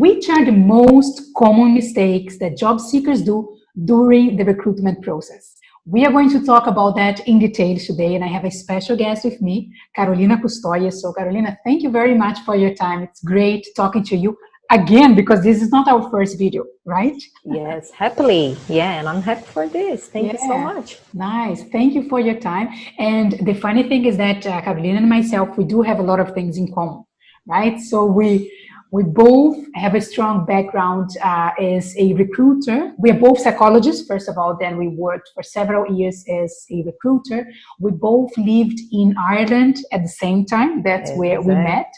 which are the most common mistakes that job seekers do during the recruitment process. We are going to talk about that in detail today, and I have a special guest with me, Carolina Custóias. So Carolina, thank you very much for your time. It's great talking to you again, because this is not our first video, right? Yes, happily. Yeah, and I'm happy for this. Thank you so much. Nice. Thank you for your time. And the funny thing is that Carolina and myself, we do have a lot of things in common, right? So we both have a strong background as a recruiter. We are both psychologists, first of all, then we worked for several years as a recruiter. We both lived in Ireland at the same time. That's where we met.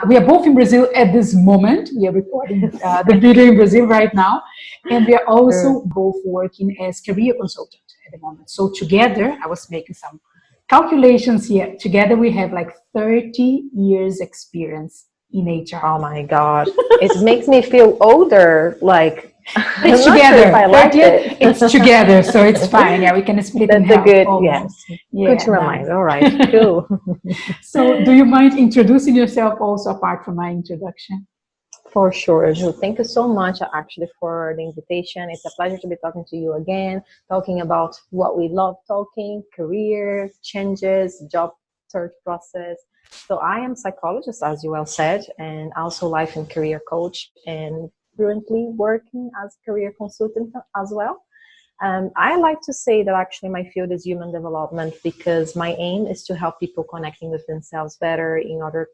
We are both in Brazil at this moment. We are recording the video in Brazil right now. And we are also both working as career consultants at the moment. So together, I was making some calculations here. Together, we have like 30 years experience in HR. Oh my God. It makes me feel older. Like, it's together. Sure if I like it. It's together, so it's fine. Yeah, we can split in half. Good, yes. Yeah, good to remind. All right, cool. So do you mind introducing yourself also apart from my introduction? For sure, Ju. Thank you so much actually for the invitation. It's a pleasure to be talking to you again, talking about what we love talking, career changes, job search process. So I am psychologist, as you well said, and also life and career coach, and currently working as career consultant as well. I like to say that actually my field is human development, because my aim is to help people connecting with themselves better in order,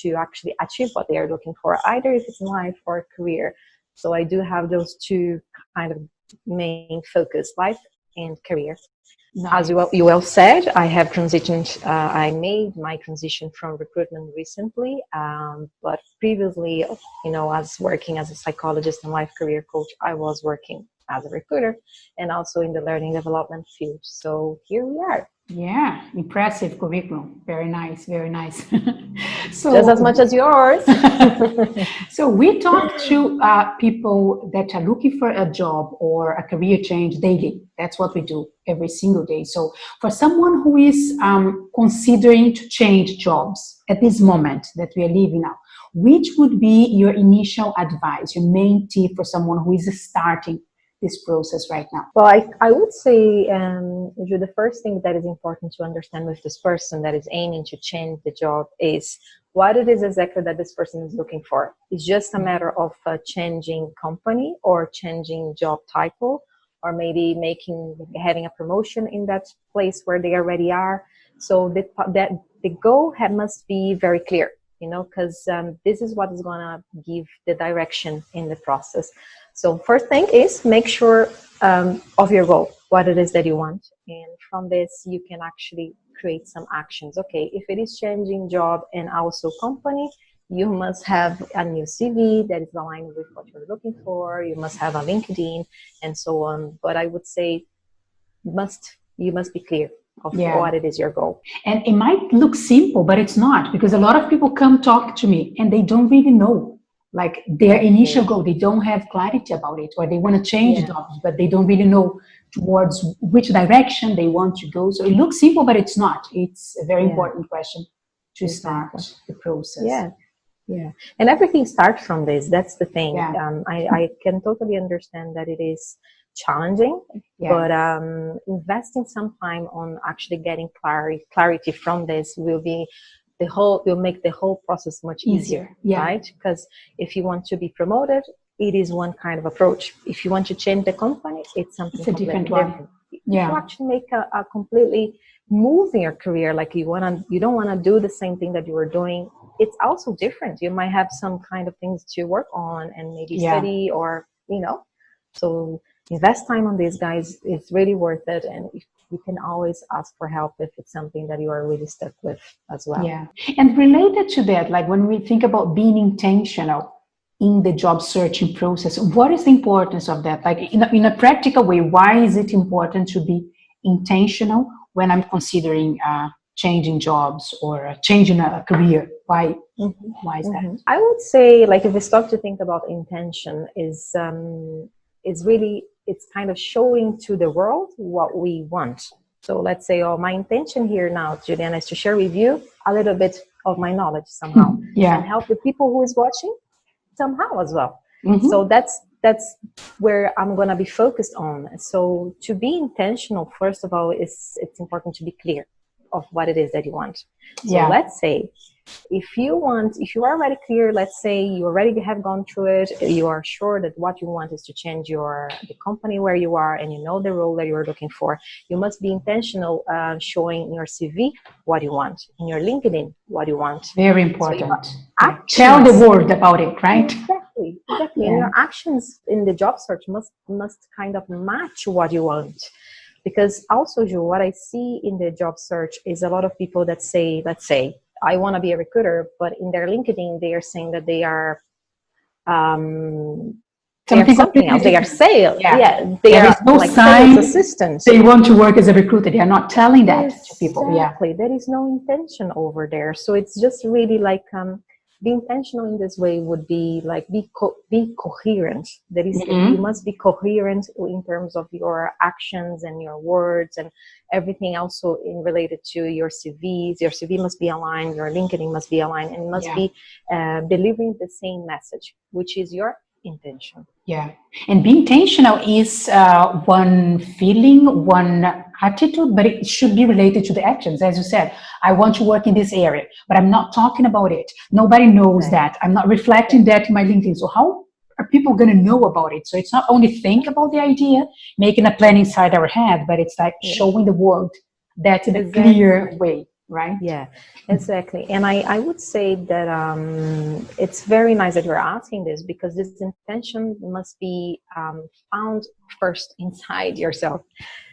to actually achieve what they are looking for, either if it's in life or career. So I do have those two kind of main focus, life and career. Nice. As you well said, I have transitioned. I made my transition from recruitment recently, but previously, as working as a psychologist and life career coach, I was working as a recruiter and also in the learning development field. So here we are. Yeah, impressive curriculum. Very nice, very nice. So, just as much as yours. So we talk to people that are looking for a job or a career change daily. That's what we do every single day. So for someone who is considering to change jobs at this moment that we are living now, which would be your initial advice, your main tip for someone who is starting this process right now? Well, I would say the first thing that is important to understand with this person that is aiming to change the job is what it is exactly that this person is looking for. It's just a matter of changing company or changing job title, or maybe having a promotion in that place where they already are. So the goal must be very clear, because this is what is going to give the direction in the process. So first thing is make sure of your goal, what it is that you want. And from this, you can actually create some actions. Okay, if it is changing job and also company, you must have a new CV that is aligned with what you're looking for. You must have a LinkedIn and so on. But I would say you must be clear of what it is your goal. And it might look simple, but it's not, because a lot of people come talk to me and they don't really know like their initial goal. They don't have clarity about it, or they want to change jobs, but they don't really know towards which direction they want to go. So it looks simple, but it's not. It's a very important question to start the process. Yeah. And everything starts from this. That's the thing. I can totally understand that it is challenging, but investing some time on actually getting clarity from this will make the whole process much easier, right? Because if you want to be promoted, it is one kind of approach. If you want to change the company, it's something completely different. If you actually make a completely move in your career, like you don't want to do the same thing that you were doing, it's also different. You might have some kind of things to work on and maybe study or, so invest time on these guys. It's really worth it. And you can always ask for help if it's something that you are really stuck with as well. Yeah. And related to that, like when we think about being intentional in the job searching process, what is the importance of that? Like in a practical way, why is it important to be intentional when I'm considering changing jobs or changing a career? Why is that? I would say, like, if we start to think about intention, is really, it's kind of showing to the world what we want. So let's say, my intention here now, Juliana, is to share with you a little bit of my knowledge somehow and help the people who is watching somehow as well. So that's where I'm going to be focused on. So to be intentional, first of all, it's important to be clear of what it is that you want. So let's say if you are already clear, let's say you already have gone through it, you are sure that what you want is to change the company where you are, and you know the role that you're looking for, you must be intentional, showing in your CV what you want, in your LinkedIn what you want. Very important. So tell the world about it, right? Exactly. And your actions in the job search must kind of match what you want. Because also, Ju, what I see in the job search is a lot of people that say, let's say, I want to be a recruiter, but in their LinkedIn, they are saying that they are something else. They are sales. They are no like sign sales assistants. They want to work as a recruiter. They are not telling that to people. Exactly. There is no intention over there. So it's just really like be intentional in this way would be like be coherent. That is, you must be coherent in terms of your actions and your words and everything also in related to your CVs. Your CV must be aligned, your LinkedIn must be aligned, and must be delivering the same message, which is your intention. And being intentional is one feeling, one attitude, but it should be related to the actions. As you said, I want to work in this area, but I'm not talking about it. Nobody knows that. I'm not reflecting that in my LinkedIn. So how are people going to know about it? So it's not only think about the idea, making a plan inside our head, but it's like showing the world that in a clear way. Right? Yeah, exactly. And I would say that it's very nice that you're asking this, because this intention must be found first inside yourself.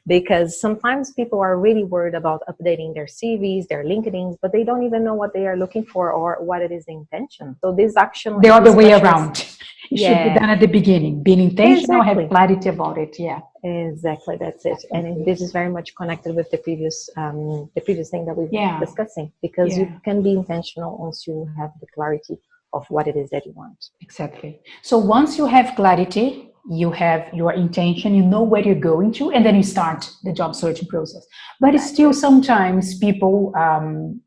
Because sometimes people are really worried about updating their CVs, their LinkedIns, but they don't even know what they are looking for or what it is the intention. So this action, the other way around. It should be done at the beginning. Being intentional, have clarity about it. Exactly, that's it. And this is very much connected with the previous thing that we were discussing, because you can be intentional once you have the clarity of what it is that you want. Exactly. So once you have clarity, you have your intention, you know where you're going to, and then you start the job searching process. But still sometimes people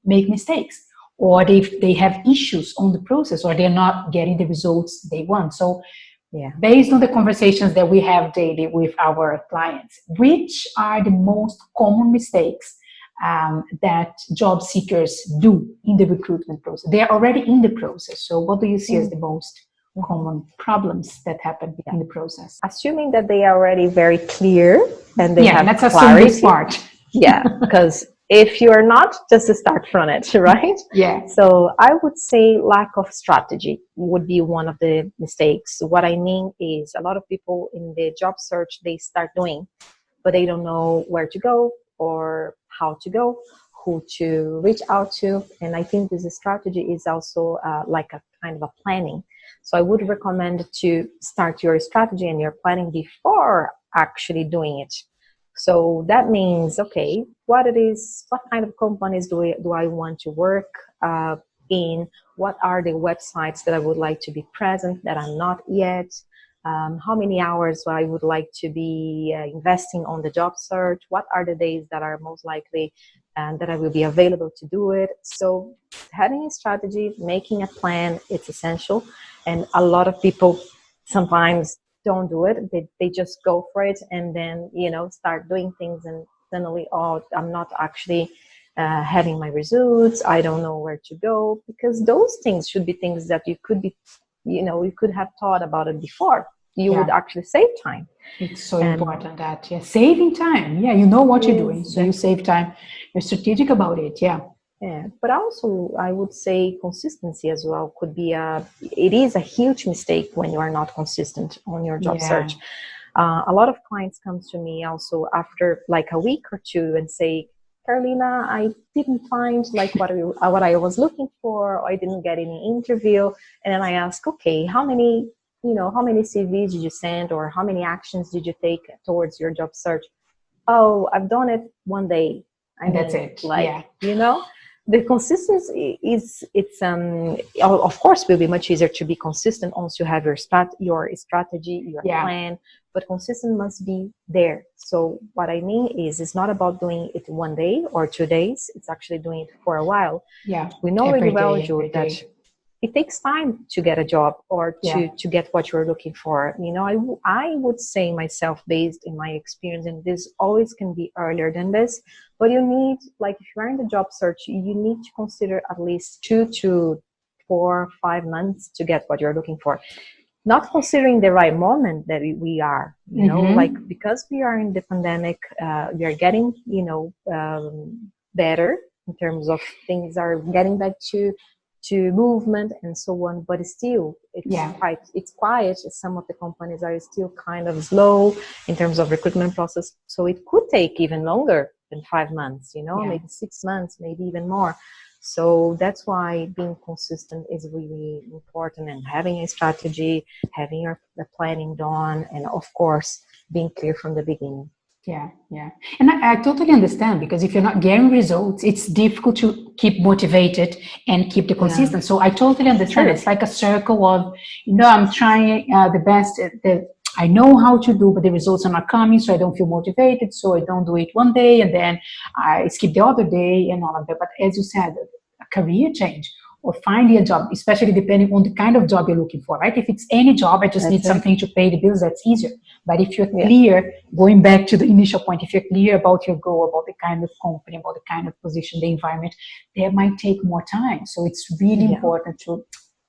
make mistakes, or they have issues on the process, or they're not getting the results they want. So based on the conversations that we have daily with our clients, which are the most common mistakes that job seekers do in the recruitment process? They are already in the process. So what do you see as the most common problems that happen in the process? Assuming that they are already very clear and they have let's clarity. Assume this part. Because if you are not, just to start from it, right? So I would say lack of strategy would be one of the mistakes. What I mean is a lot of people in the job search, they start doing, but they don't know where to go or how to go, who to reach out to. And I think this strategy is also like a kind of a planning. So I would recommend to start your strategy and your planning before actually doing it. So that means, okay, what kind of companies do I want to work in? What are the websites that I would like to be present that I'm not yet? How many hours I would like to be investing on the job search? What are the days that are most likely and that I will be available to do it? So having a strategy, making a plan, it's essential. And a lot of people sometimes don't do it. They just go for it and then, start doing things, and suddenly, I'm not actually having my results. I don't know where to go, because those things should be things that you could be, you could have thought about it before. You would actually save time. It's so important that, saving time. You know what you're doing. So you save time. You're strategic about it. But also I would say consistency as well could be it is a huge mistake when you are not consistent on your job search. A lot of clients come to me also after like a week or two and say, Carolina, I didn't find like what I was looking for, or I didn't get any interview. And then I ask, okay, how many CVs did you send, or how many actions did you take towards your job search? Oh, I've done it one day. That's it. The consistency of course will be much easier to be consistent once you have your strategy, your plan, but consistent must be there. So what I mean is, it's not about doing it one day or 2 days. It's actually doing it for a while. We know really well, Joe, that it takes time to get a job or to get what you're looking for. You know, I would say myself, based in my experience, and this always can be earlier than this, but you need, like, if you're in the job search, you need to consider at least 2 to 4, 5 months to get what you're looking for. Not considering the right moment that we are, you know, like, because we are in the pandemic, we are getting, you know, better in terms of things are getting back to movement and so on, but still it's quiet. Some of the companies are still kind of slow in terms of recruitment process, so it could take even longer than 5 months, you know, maybe 6 months, maybe even more. So that's why being consistent is really important, and having a strategy, having your planning done, and of course being clear from the beginning. Yeah. And I totally understand, because if you're not getting results, it's difficult to keep motivated and keep the consistency. So I totally understand. It's like a circle of, you know, I'm trying the best that I know how to do, but the results are not coming, so I don't feel motivated. So I don't do it one day, and then I skip the other day and all of that. But as you said, a career change or finding a job, especially depending on the kind of job you're looking for, right? If it's any job, I just need something to pay the bills, that's easier. But if you're clear, going back to the initial point, if you're clear about your goal, about the kind of company, about the kind of position, the environment, that might take more time. So it's really important to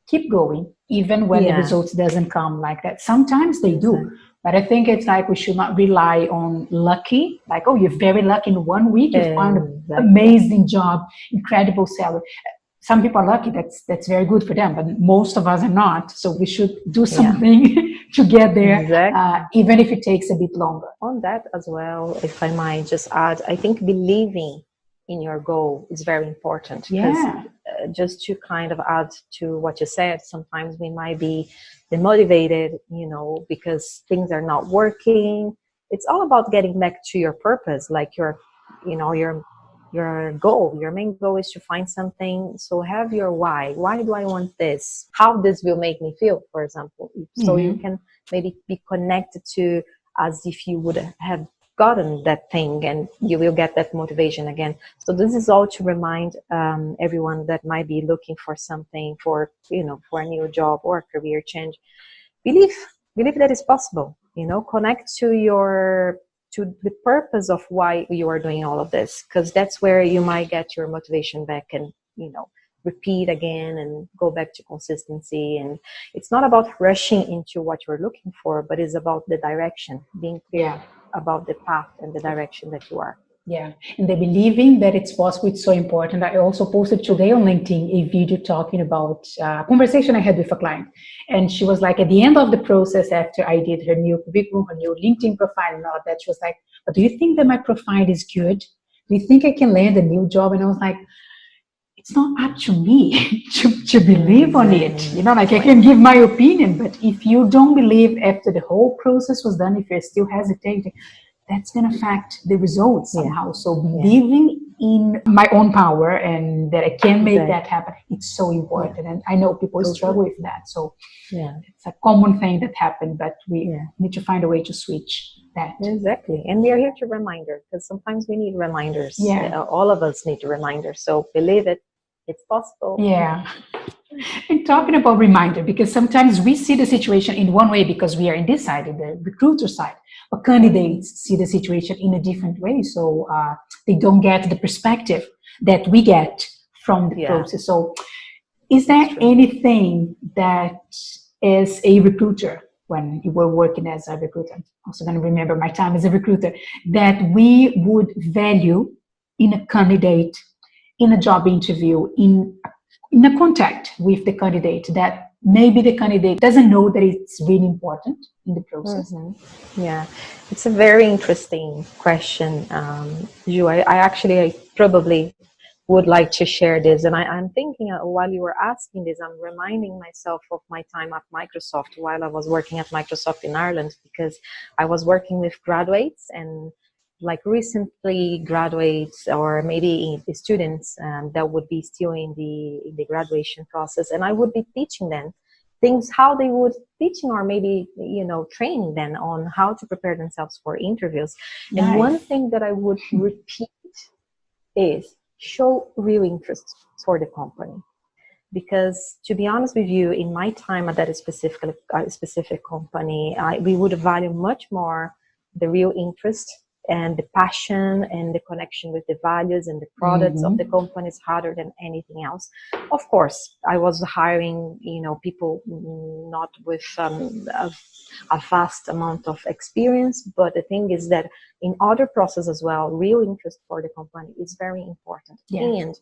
keep going, even when the results doesn't come like that. Sometimes they do, but I think it's like we should not rely on lucky, like, oh, you're very lucky in 1 week, you found an amazing job, incredible salary. Some people are lucky, that's very good for them, but most of us are not. So we should do something to get there, even if it takes a bit longer. On that as well, if I might just add, I think believing in your goal is very important. Because just to kind of add to what you said, sometimes we might be demotivated, you know, because things are not working. It's all about getting back to your purpose, like your goal. Your main goal is to find something. So have your why. Why do I want this? How this will make me feel, for example. So you can maybe be connected to as if you would have gotten that thing, and you will get that motivation again. So this is all to remind everyone that might be looking for something, for, you know, for a new job or a career change. Believe that it's possible, you know, connect to the purpose of why you are doing all of this, because that's where you might get your motivation back, and, you know, repeat again and go back to consistency. And it's not about rushing into what you're looking for, but it's about the direction, being clear about the path and the direction that you are. Yeah, and the believing that it's possible, it's so important. I also posted today on LinkedIn a video talking about a conversation I had with a client. And she was like, at the end of the process, after I did her new curriculum, her new LinkedIn profile and all that, she was like, but do you think that my profile is good? Do you think I can land a new job? And I was like, it's not up to me to believe on it. You know, like, I can give my opinion, but if you don't believe after the whole process was done, if you're still hesitating, that's going to affect the results somehow. So believing in my own power and that I can make that happen, it's so important. And I know people struggle with that. So it's a common thing that happened, but we need to find a way to switch that. Exactly. And we are here to reminder, because sometimes we need reminders. All of us need reminders. So believe it. It's possible. Yeah. And talking about reminder, because sometimes we see the situation in one way because we are in this side, in the recruiter side, but candidates see the situation in a different way. So they don't get the perspective that we get from the process. So is there anything that as a recruiter, when you were working as a recruiter, I'm also going to remember my time as a recruiter, that we would value in a candidate, in a job interview, in a contact with the candidate, that maybe the candidate doesn't know that it's really important in the process? Yeah, it's a very interesting question, Ju. I probably would like to share this. And I'm thinking, while you were asking this, I'm reminding myself of my time at Microsoft while I was working at Microsoft in Ireland, because I was working with graduates and like recently graduates, or maybe the students that would be still in the graduation process, and I would be teaching them things, how they would teaching, or maybe, you know, training them on how to prepare themselves for interviews. And one thing that I would repeat is show real interest for the company. Because to be honest with you, in my time at that specific company, we would value much more the real interest and the passion and the connection with the values and the products of the companies harder than anything else. Of course, I was hiring, people not with a vast amount of experience, but the thing is that in other processes as well, real interest for the company is very important. Yeah. And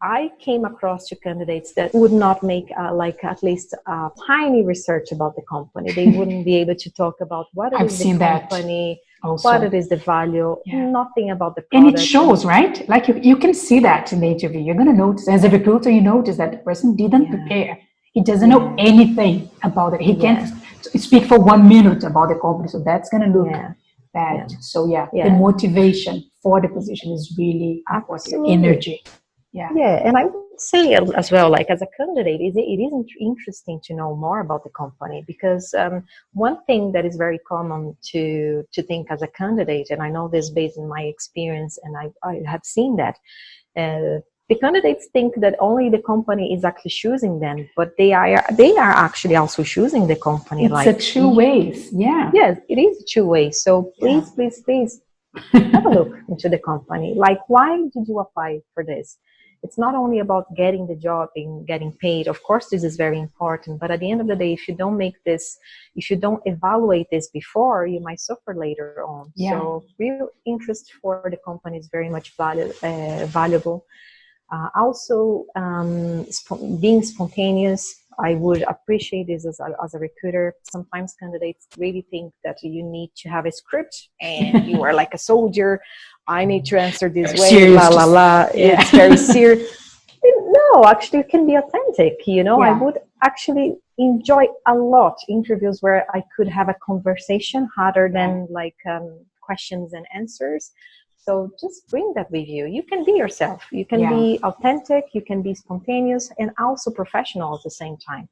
I came across two candidates that would not make at least a tiny research about the company. They wouldn't be able to talk about what it is the company, what it is the value, nothing about the product. And it shows, right? Like you can see that in the interview. You're going to notice, as a recruiter, you notice that the person didn't prepare. He doesn't know anything about it. He can't speak for 1 minute about the company. So that's going to look bad. So the motivation for the position is really important. Energy. Yeah, and I would say as well, like as a candidate, it is interesting to know more about the company, because one thing that is very common to think as a candidate, and I know this based on my experience, and I have seen that, the candidates think that only the company is actually choosing them, but they are actually also choosing the company. It's a two ways, Yes, it is two ways. So please have a look into the company. Like, why did you apply for this? It's not only about getting the job and getting paid. Of course, this is very important. But at the end of the day, if you don't evaluate this before, you might suffer later on. Yeah. So real interest for the company is very much valuable. Also, being spontaneous. I would appreciate this as a recruiter. Sometimes candidates really think that you need to have a script and you are like a soldier. I need to answer this way, serious, la la la. It's very serious. No, actually, you can be authentic. I would actually enjoy a lot interviews where I could have a conversation rather than questions and answers. So just bring that with you. You can be yourself. You can be authentic. You can be spontaneous and also professional at the same time.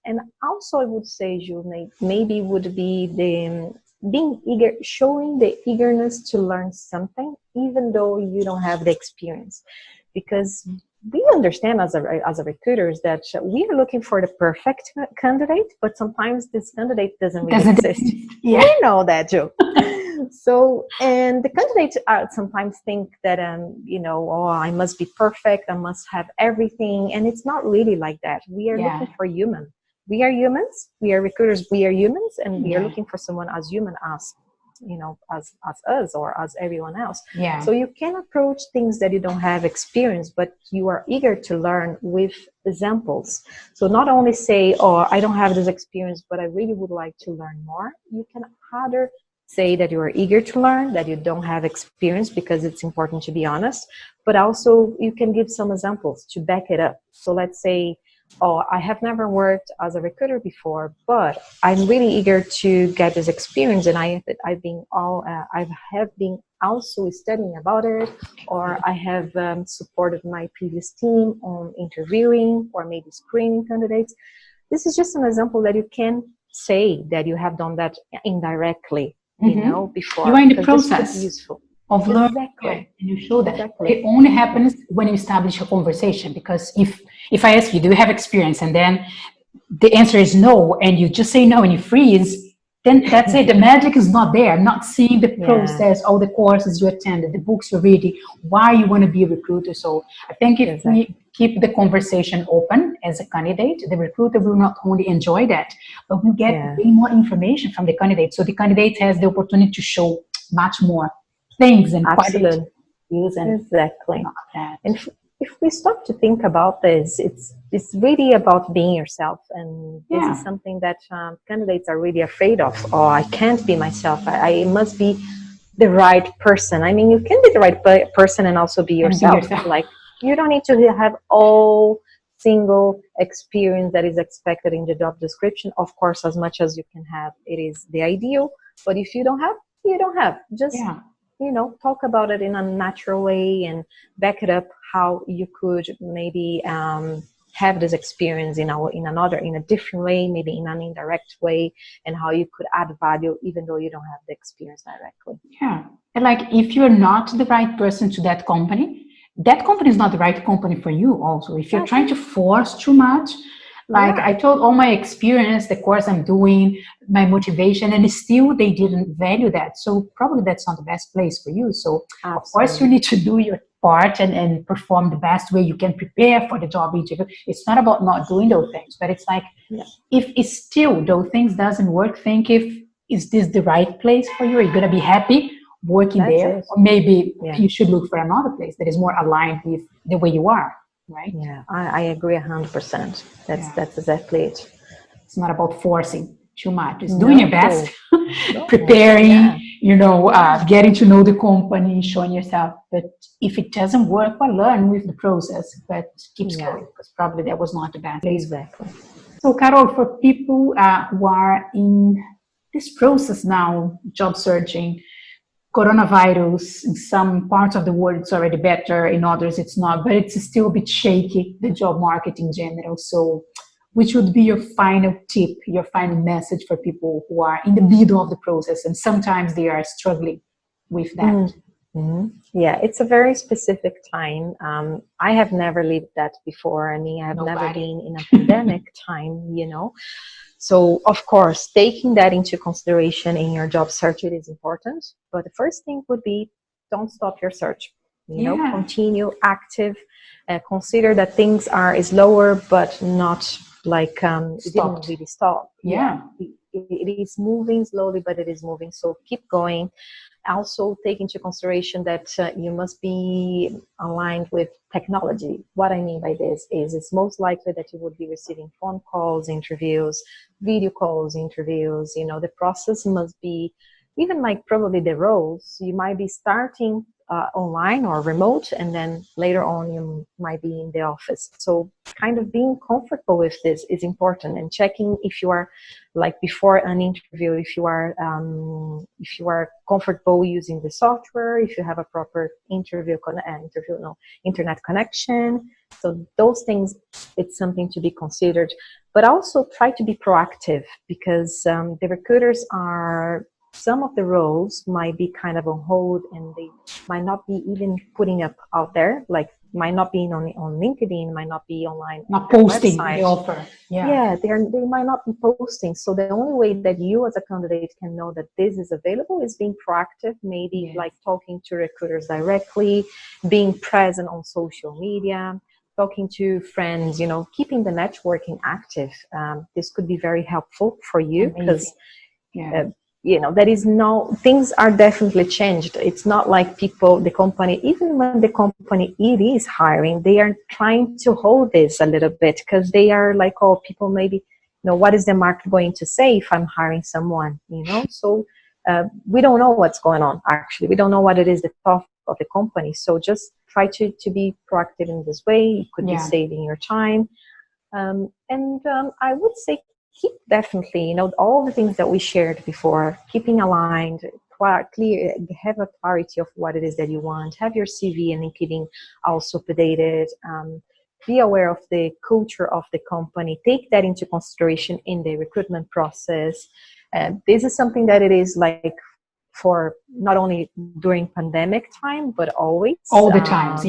And also I would say, Jules, maybe would be the being eager, showing the eagerness to learn something, even though you don't have the experience, because we understand as a recruiters that we are looking for the perfect candidate, but sometimes this candidate doesn't really exist. We know that, Joe. So, and the candidates sometimes think that, I must be perfect, I must have everything. And it's not really like that. We are looking for human. We are humans, we are recruiters, we are humans, and we are looking for someone as human as, as us or as everyone else. So you can approach things that you don't have experience, but you are eager to learn with examples. So not only say, I don't have this experience, but I really would like to learn more. You can rather say that you are eager to learn, that you don't have experience, because it's important to be honest, but also you can give some examples to back it up. So let's say, I have never worked as a recruiter before, but I'm really eager to get this experience, and I have been also studying about it, or I have supported my previous team on interviewing or maybe screening candidates. This is just an example that you can say that you have done that indirectly. Before. You are in the process of learning, and you show that. It only happens when you establish a conversation, because if I ask you, do you have experience, and then the answer is no, and you just say no and you freeze, then that's it. The magic is not there. I'm not seeing the process, all the courses you attended, the books you're reading, why you want to be a recruiter. So I think if we keep the conversation open as a candidate, the recruiter will not only enjoy that, but will get way more information from the candidate. So the candidate has the opportunity to show much more things and quality use. And And if we stop to think about this, it's really about being yourself, and this is something that candidates are really afraid of. I can't be myself. I must be the right person. I mean, you can be the right person and also be yourself. Like, you don't need to have all single experience that is expected in the job description. Of course, as much as you can have, it is the ideal. But if you don't have, you don't have. Just talk about it in a natural way and back it up how you could maybe have this experience in a different way, maybe in an indirect way, and how you could add value even though you don't have the experience directly. And like, if you're not the right person to that company, that company is not the right company for you also. If you're trying to force too much, like I told all my experience, the course I'm doing, my motivation, and still they didn't value that. So probably that's not the best place for you. So of course you need to do your part and perform the best way you can, prepare for the job interview. It's not about not doing those things, but it's like, if it's still those things doesn't work, think if, is this the right place for you? Are you going to be happy working there? Or maybe you should look for another place that is more aligned with the way you are, right? Yeah, I agree 100%. That's exactly it. It's not about forcing too much. It's doing your best, preparing, getting to know the company, showing yourself. But if it doesn't work, well, learn with the process, but keep going, because probably that was not the best place. Exactly. So, Carol, for people who are in this process now, job searching, coronavirus, in some parts of the world it's already better, in others it's not, but it's still a bit shaky, the job market in general. So which would be your final tip, your final message for people who are in the middle of the process and sometimes they are struggling with that? Yeah, it's a very specific time. I have never lived that before. I mean, I have never been in a pandemic time, So, of course, taking that into consideration in your job search, it is important. But the first thing would be, don't stop your search. Continue active. Consider that things are slower, but not like it didn't really stop. It is moving slowly, but it is moving. So keep going. Also take into consideration that you must be aligned with technology. What I mean by this is it's most likely that you would be receiving phone calls, interviews, video calls, interviews. The process must be, even like probably the roles, you might be starting online or remote, and then later on you might be in the office. So kind of being comfortable with this is important, and checking if you are, like before an interview, if you are comfortable using the software, if you have a proper internet connection. So those things, it's something to be considered. But also try to be proactive, because the recruiters some of the roles might be kind of on hold, and they might not be even putting up out there, like might not be on LinkedIn, might not be online, not posting the offer. They might not be posting. So the only way that you as a candidate can know that this is available is being proactive, maybe like talking to recruiters directly, being present on social media, talking to friends, keeping the networking active. This could be very helpful for you, because there is things are definitely changed. It's not like the company, even when the company it is hiring, they are trying to hold this a little bit, because they are like, people maybe, what is the market going to say if I'm hiring someone, So we don't know what's going on, actually. We don't know what it is, the thought of the company. So just try to be proactive in this way. You could be saving your time. I would say keep definitely, all the things that we shared before, keeping aligned, clear, have a clarity of what it is that you want, have your CV and LinkedIn also updated, be aware of the culture of the company, take that into consideration in the recruitment process. This is something that it is like for not only during pandemic time, but always. All the times,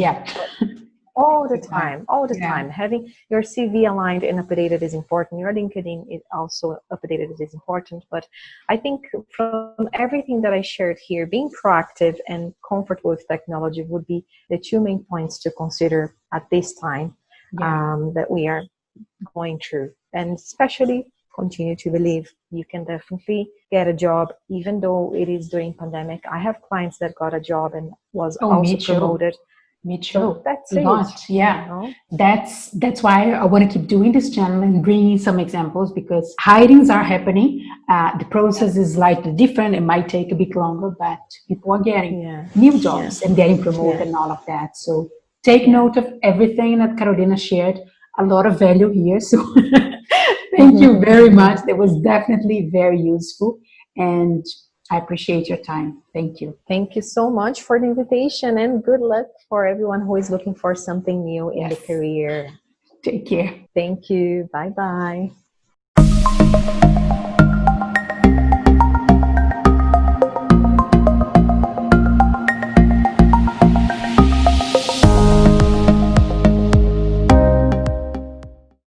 all the time. Having your CV aligned and updated is important. Your LinkedIn is also updated is important. But I think from everything that I shared here, being proactive and comfortable with technology would be the two main points to consider at this time that we are going through. And especially continue to believe you can definitely get a job, even though it is during pandemic. I have clients that got a job and was also promoted. Me too. So that's it. That's why I want to keep doing this channel and bringing some examples, because hirings are happening. The process is slightly different. It might take a bit longer, but people are getting new jobs and getting promoted and all of that. So take note of everything that Carolina shared. A lot of value here. So thank you very much. That was definitely very useful. And I appreciate your time. Thank you. Thank you so much for the invitation, and good luck for everyone who is looking for something new in the career. Take care. Thank you. Bye-bye.